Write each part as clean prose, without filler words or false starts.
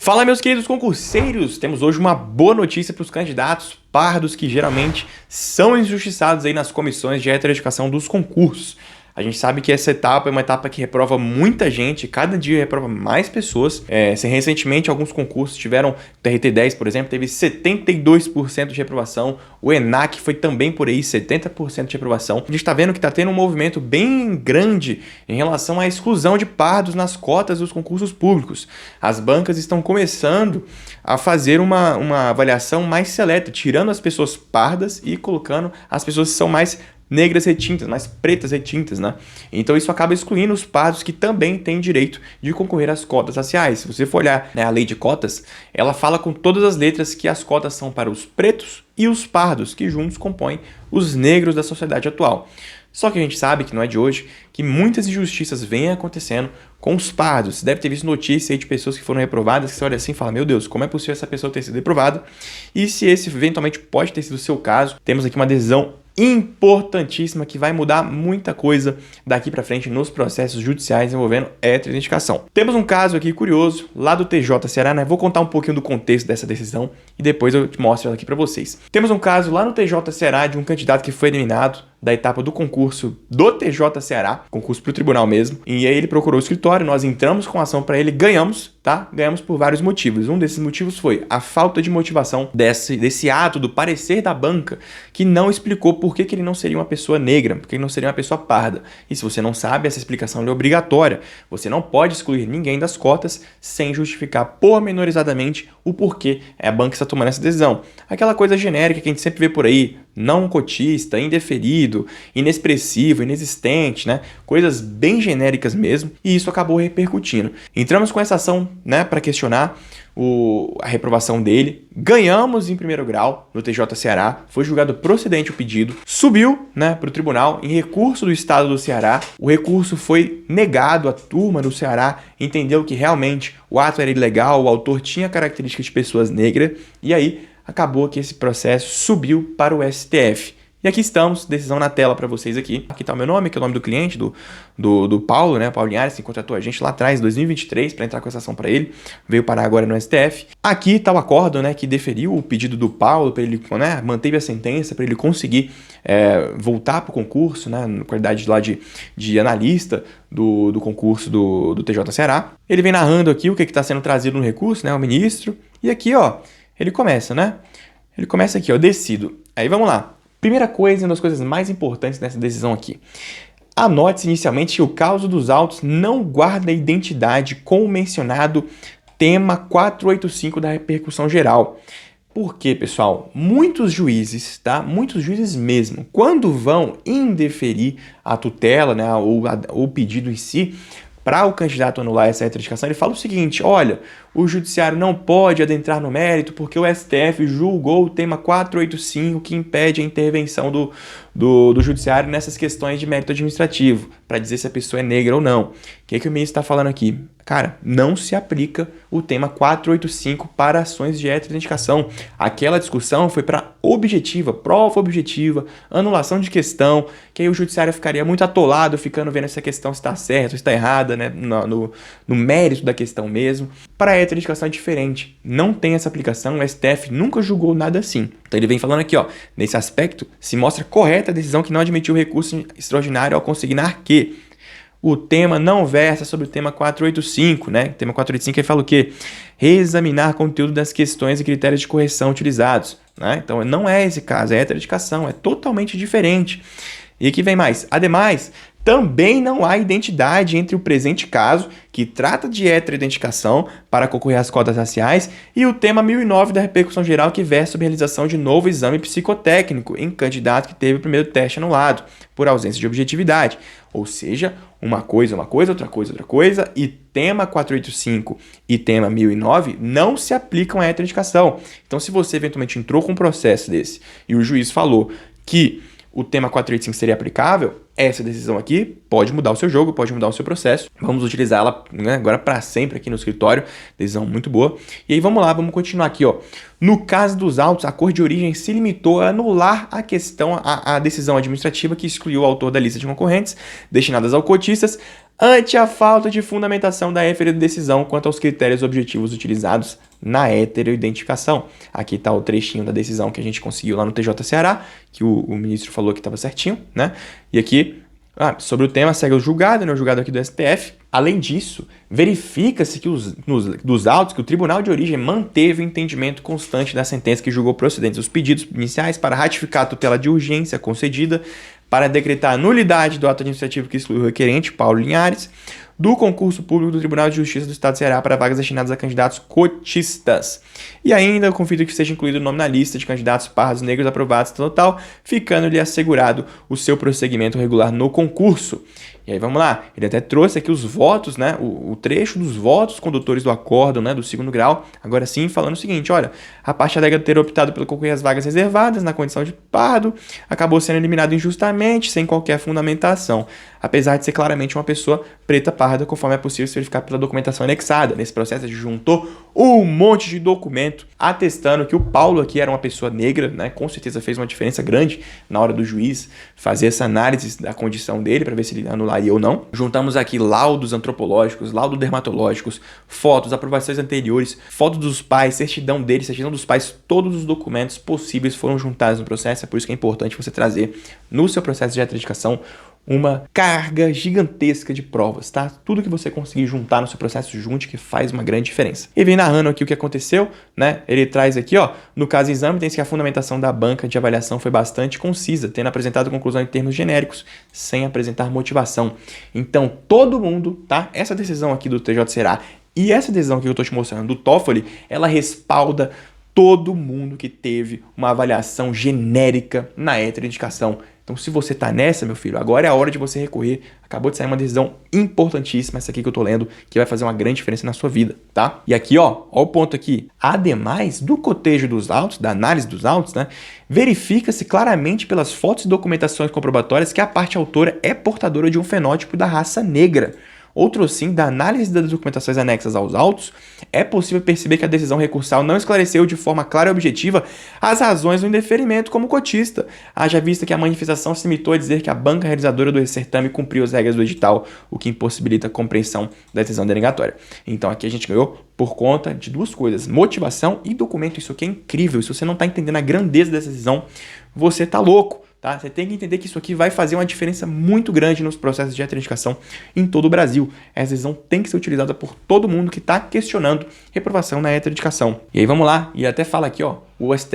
Fala, meus queridos concurseiros! Temos hoje uma boa notícia para os candidatos pardos que geralmente são injustiçados aí nas comissões de heteroeducação dos concursos. A gente sabe que essa etapa é uma etapa que reprova muita gente, cada dia reprova mais pessoas. Recentemente, alguns concursos tiveram, o TRT-10, por exemplo, teve 72% de reprovação. O ENAC foi também por aí, 70% de reprovação. A gente está vendo que está tendo um movimento bem grande em relação à exclusão de pardos nas cotas dos concursos públicos. As bancas estão começando a fazer uma avaliação mais seleta, tirando as pessoas pardas e colocando as pessoas que são mais negras retintas, mais pretas retintas, né? Então isso acaba excluindo os pardos que também têm direito de concorrer às cotas raciais. Se você for olhar, né, a lei de cotas, ela fala com todas as letras que as cotas são para os pretos e os pardos, que juntos compõem os negros da sociedade atual. Só que a gente sabe que não é de hoje, que muitas injustiças vêm acontecendo com os pardos. Você deve ter visto notícia aí de pessoas que foram reprovadas, que você olha assim e fala, meu Deus, como é possível essa pessoa ter sido reprovada? E se esse eventualmente pode ter sido o seu caso, temos aqui uma decisão importantíssima que vai mudar muita coisa daqui para frente nos processos judiciais envolvendo heteroidentificação. Temos um caso aqui curioso lá do TJ Ceará, né? Vou contar um pouquinho do contexto dessa decisão e depois eu te mostro ela aqui para vocês. Temos um caso lá no TJ Ceará de um candidato que foi eliminado da etapa do concurso do TJ Ceará, concurso para o tribunal mesmo, e aí ele procurou o escritório, nós entramos com a ação para ele, ganhamos, tá? Ganhamos por vários motivos. Um desses motivos foi a falta de motivação desse ato do parecer da banca, que não explicou por que ele não seria uma pessoa negra, por que ele não seria uma pessoa parda. E se você não sabe, essa explicação é obrigatória. Você não pode excluir ninguém das cotas sem justificar pormenorizadamente o porquê a banca está tomando essa decisão. Aquela coisa genérica que a gente sempre vê por aí, não cotista, indeferido, inexpressivo, inexistente, né? Coisas bem genéricas mesmo, e isso acabou repercutindo. Entramos com essa ação, né, para questionar a reprovação dele, ganhamos em primeiro grau no TJ Ceará, foi julgado procedente o pedido, subiu, né, para o tribunal em recurso do estado do Ceará, o recurso foi negado, a turma do Ceará entendeu que realmente o ato era ilegal, o autor tinha características de pessoas negras, e aí acabou que esse processo subiu para o STF. E aqui estamos, decisão na tela para vocês aqui. Aqui está o meu nome, que é o nome do cliente, do Paulo, né? Paulo Linhares, que contratou a gente lá atrás, em 2023, para entrar com essa ação para ele. Veio parar agora no STF. Aqui está o acordo, né, que deferiu o pedido do Paulo, para ele, né, manteve a sentença, para ele conseguir voltar para o concurso, né, na qualidade lá de analista do concurso do TJ Ceará. Ele vem narrando aqui o que está sendo trazido no recurso, né, o ministro. E aqui, ó, ele começa, né? Ele começa aqui, ó, decido. Aí vamos lá. Primeira coisa, uma das coisas mais importantes nessa decisão aqui. Anote-se inicialmente que o causa dos autos não guarda a identidade com o mencionado tema 485 da repercussão geral. Por quê, pessoal? Muitos juízes, tá? Muitos juízes mesmo, quando vão indeferir a tutela, né, ou o pedido em si, para o candidato anular essa heteroidentificação, ele fala o seguinte, olha, o judiciário não pode adentrar no mérito porque o STF julgou o tema 485 que impede a intervenção do judiciário nessas questões de mérito administrativo, para dizer se a pessoa é negra ou não. O que o ministro está falando aqui? Cara, não se aplica o tema 485 para ações de heteroidentificação. Aquela discussão foi para objetiva, prova objetiva, anulação de questão, que aí o judiciário ficaria muito atolado, ficando vendo essa questão se está certa ou se está errada, né, no mérito da questão mesmo. Para a heteroidentificação é diferente, não tem essa aplicação, o STF nunca julgou nada assim. Então ele vem falando aqui, ó, nesse aspecto, se mostra correta a decisão que não admitiu recurso extraordinário ao consignar que o tema não versa sobre o tema 485, né? O tema 485 ele fala o quê? Reexaminar conteúdo das questões e critérios de correção utilizados, né? Então não é esse caso, é heteroidentificação, é totalmente diferente. E aqui vem mais. Ademais, também não há identidade entre o presente caso, que trata de heteroidentificação para concorrer às cotas raciais, e o tema 1009 da repercussão geral, que versa sobre a realização de novo exame psicotécnico em candidato que teve o primeiro teste anulado, por ausência de objetividade. Ou seja, uma coisa, outra coisa, e tema 485 e tema 1009 não se aplicam à heteroidentificação. Então, se você eventualmente entrou com um processo desse e o juiz falou que o tema 485 seria aplicável, essa decisão aqui pode mudar o seu jogo, pode mudar o seu processo. Vamos utilizá-la, né, agora para sempre aqui no escritório. Decisão muito boa. E aí vamos lá, vamos continuar aqui, ó. No caso dos autos, a Corte de Origem se limitou a anular a questão, a decisão administrativa que excluiu o autor da lista de concorrentes destinadas ao cotistas ante a falta de fundamentação da referida decisão quanto aos critérios objetivos utilizados na heteroidentificação. Aqui está o trechinho da decisão que a gente conseguiu lá no TJ Ceará, que o ministro falou que estava certinho, né? E aqui, sobre o tema, segue o julgado, né? O julgado aqui do STF. Além disso, verifica-se que dos autos que o Tribunal de Origem manteve o entendimento constante da sentença que julgou procedentes os pedidos iniciais para ratificar a tutela de urgência concedida, para decretar a nulidade do ato administrativo que excluiu o requerente, Paulo Linhares, do concurso público do Tribunal de Justiça do Estado de Ceará para vagas destinadas a candidatos cotistas. E ainda confio que seja incluído o nome na lista de candidatos pardos negros aprovados total, ficando-lhe assegurado o seu prosseguimento regular no concurso. E aí vamos lá, ele até trouxe aqui os votos, né, o trecho dos votos condutores do acórdão, né, do segundo grau, agora sim falando o seguinte, olha, a parte alega ter optado pelo concorrer às vagas reservadas na condição de pardo, acabou sendo eliminado injustamente, sem qualquer fundamentação, apesar de ser claramente uma pessoa preta parda, conforme é possível se verificar pela documentação anexada. Nesse processo a gente juntou um monte de documento atestando que o Paulo aqui era uma pessoa negra, né, com certeza fez uma diferença grande na hora do juiz fazer essa análise da condição dele para ver se ele anularia ou não. Juntamos aqui laudos antropológicos, laudos dermatológicos, fotos, aprovações anteriores, fotos dos pais, certidão deles, certidão dos pais, todos os documentos possíveis foram juntados no processo, é por isso que é importante você trazer no seu processo de heteroidentificação uma carga gigantesca de provas, tá? Tudo que você conseguir juntar no seu processo, junte, que faz uma grande diferença. E vem narrando aqui o que aconteceu, né? Ele traz aqui, ó, no caso exame, tem-se que a fundamentação da banca de avaliação foi bastante concisa, tendo apresentado conclusão em termos genéricos, sem apresentar motivação. Então, todo mundo, tá? Essa decisão aqui do TJ Ceará e essa decisão que eu tô te mostrando do TOEFL, ela respalda todo mundo que teve uma avaliação genérica na heteroindicação. Então, se você tá nessa, meu filho, agora é a hora de você recorrer. Acabou de sair uma decisão importantíssima, essa aqui que eu tô lendo, que vai fazer uma grande diferença na sua vida, tá? E aqui, ó o ponto aqui. Ademais do cotejo dos autos, da análise dos autos, né, verifica-se claramente pelas fotos e documentações comprobatórias que a parte autora é portadora de um fenótipo da raça negra. Outro sim, da análise das documentações anexas aos autos, é possível perceber que a decisão recursal não esclareceu de forma clara e objetiva as razões do indeferimento como cotista, haja vista que a manifestação se limitou a dizer que a banca realizadora do certame cumpriu as regras do edital, o que impossibilita a compreensão da decisão denegatória. Então aqui a gente ganhou por conta de duas coisas, motivação e documento. Isso aqui é incrível, se você não está entendendo a grandeza dessa decisão, você está louco. Tá? Você tem que entender que isso aqui vai fazer uma diferença muito grande nos processos de heteroidentificação em todo o Brasil. Essa decisão tem que ser utilizada por todo mundo que está questionando reprovação na heteroidentificação. E aí vamos lá, e até fala aqui, ó,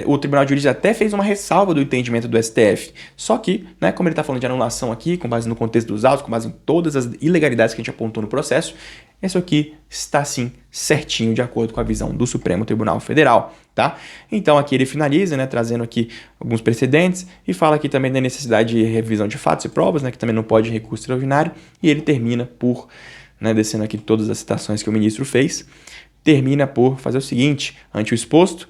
o Tribunal de Justiça até fez uma ressalva do entendimento do STF. Só que, né, como ele está falando de anulação aqui, com base no contexto dos autos, com base em todas as ilegalidades que a gente apontou no processo, isso aqui está sim certinho de acordo com a visão do Supremo Tribunal Federal, tá? Então aqui ele finaliza, né, trazendo aqui alguns precedentes e fala aqui também da necessidade de revisão de fatos e provas, né, que também não pode recurso extraordinário, e ele termina por, né, descendo aqui todas as citações que o ministro fez, termina por fazer o seguinte: ante o exposto,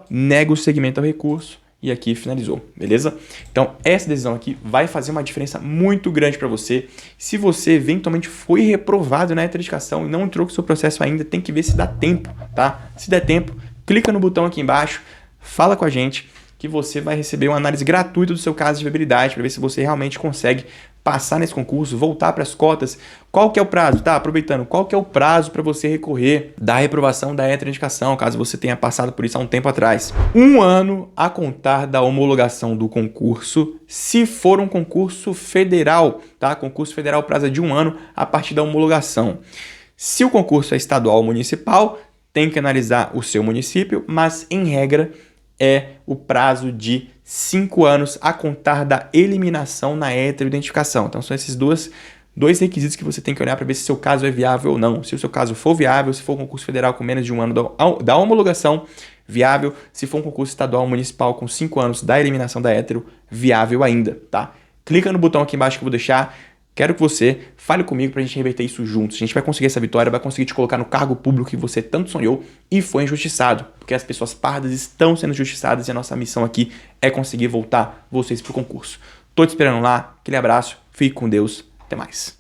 nega o seguimento ao recurso. E aqui finalizou, beleza? Então, essa decisão aqui vai fazer uma diferença muito grande para você. Se você eventualmente foi reprovado na heteroidentificação e não entrou com o seu processo ainda, tem que ver se dá tempo, tá? Se der tempo, clica no botão aqui embaixo, fala com a gente, que você vai receber uma análise gratuita do seu caso de viabilidade para ver se você realmente consegue passar nesse concurso, voltar para as cotas. Qual que é o prazo? Tá, aproveitando, qual que é o prazo para você recorrer da reprovação da heteroindicação, caso você tenha passado por isso há um tempo atrás? 1 ano a contar da homologação do concurso, se for um concurso federal, tá? Concurso federal prazo de 1 ano a partir da homologação. Se o concurso é estadual ou municipal, tem que analisar o seu município, mas em regra é o prazo de 5 anos a contar da eliminação na heteroidentificação. Então são esses dois requisitos que você tem que olhar para ver se o seu caso é viável ou não. Se o seu caso for viável, se for um concurso federal com menos de 1 ano da homologação, viável. Se for um concurso estadual ou municipal com 5 anos da eliminação da hetero, viável ainda, tá? Clica no botão aqui embaixo que eu vou deixar. Quero que você fale comigo para a gente reverter isso juntos. A gente vai conseguir essa vitória, vai conseguir te colocar no cargo público que você tanto sonhou e foi injustiçado. Porque as pessoas pardas estão sendo injustiçadas e a nossa missão aqui é conseguir voltar vocês para o concurso. Tô te esperando lá. Aquele abraço, fique com Deus, até mais.